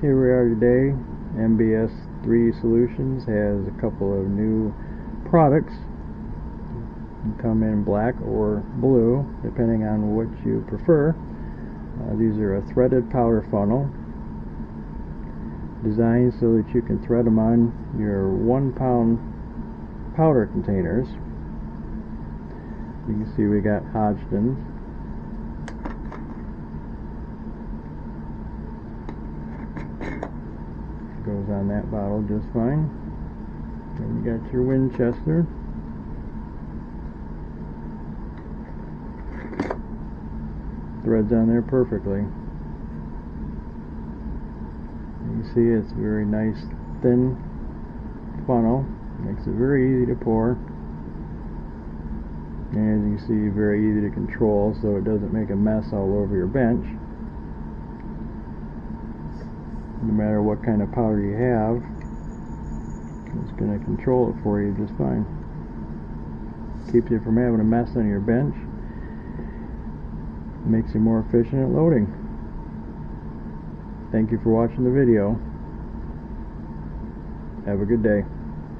Here we are today. MBS3 Solutions has a couple of new products. They come in black or blue, depending on what you prefer. These are a threaded powder funnel, designed so that you can thread them on your 1 pound powder containers. You can see we got Hodgdon. Goes on that bottle just fine. Then you got your Winchester. Threads on there perfectly. You can see it's a very nice thin funnel. Makes it very easy to pour. And as you can see, very easy to control so it doesn't make a mess all over your bench. No matter what kind of powder you have, it's going to control it for you just fine. Keeps you from having a mess on your bench. Makes you more efficient at loading. Thank you for watching the video. Have a good day.